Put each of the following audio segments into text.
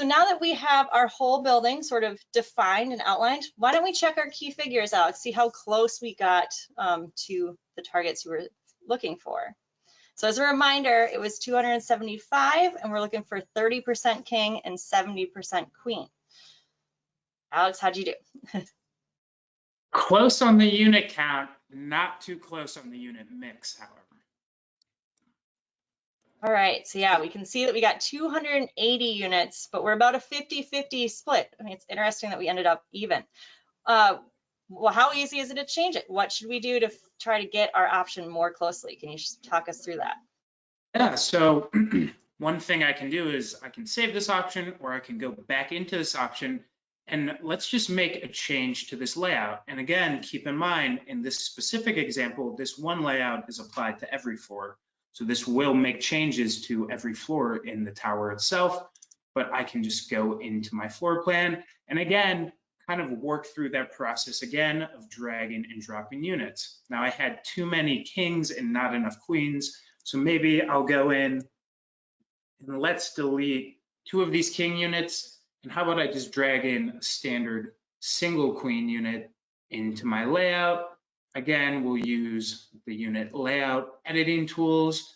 So now that we have our whole building sort of defined and outlined, why don't we check our key figures out, see how close we got to the targets you were looking for. So as a reminder, it was 275, and we're looking for 30% king and 70% queen. Alex, how'd you do? Close on the unit count, not too close on the unit mix, however. All right, so yeah, we can see that we got 280 units, but we're about a 50-50 split. I mean, it's interesting that we ended up even. Well, how easy is it to change it? What should we do to try to get our option more closely? Can you just talk us through that? Yeah, so one thing I can do is I can save this option, or I can go back into this option, and let's just make a change to this layout. And again, keep in mind, in this specific example, this one layout is applied to every floor. So this will make changes to every floor in the tower itself, but I can just go into my floor plan and again, kind of work through that process again of dragging and dropping units. Now I had too many kings and not enough queens, so maybe I'll go in and let's delete 2 of these king units. And how about I just drag in a standard single queen unit into my layout. Again, we'll use the unit layout editing tools,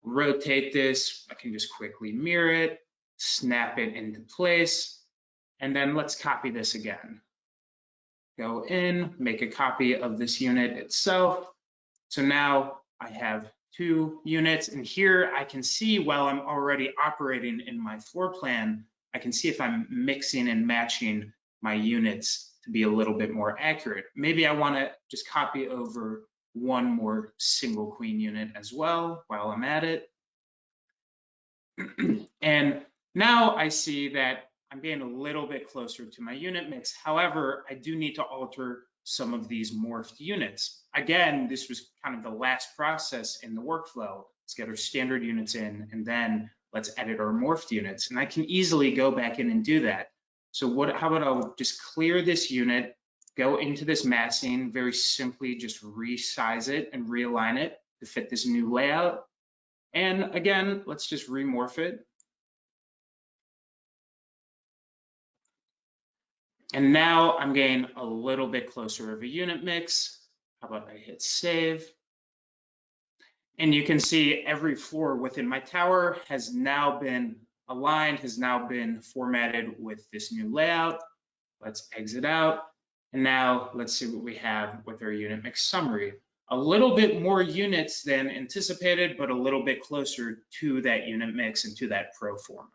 rotate this. I can just quickly mirror it, snap it into place, and then let's copy this again. Go in, make a copy of this unit itself. So now I have 2 units, and here I can see while I'm already operating in my floor plan, I can see if I'm mixing and matching my units to be a little bit more accurate. Maybe I want to just copy over 1 more single queen unit as well while I'm at it. And now I see that I'm getting a little bit closer to my unit mix. However, I do need to alter some of these morphed units. Again, this was kind of the last process in the workflow. Let's get our standard units in, and then let's edit our morphed units. And I can easily go back in and do that. So how about I'll just clear this unit, go into this massing, very simply just resize it and realign it to fit this new layout. And again, let's just remorph it. And now I'm getting a little bit closer of a unit mix. How about I hit save? And you can see every floor within my tower has now been aligned, has now been formatted with this new layout. Let's exit out. And now let's see what we have with our unit mix summary. A little bit more units than anticipated, but a little bit closer to that unit mix and to that pro forma.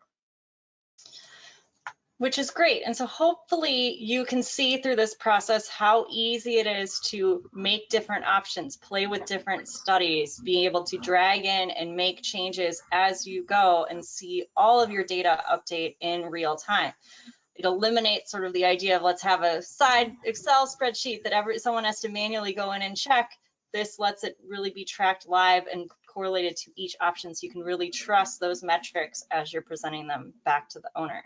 Which is great. And so hopefully you can see through this process how easy it is to make different options, play with different studies, be able to drag in and make changes as you go and see all of your data update in real time. It eliminates sort of the idea of let's have a side Excel spreadsheet that someone has to manually go in and check. This lets it really be tracked live and correlated to each option, so you can really trust those metrics as you're presenting them back to the owner.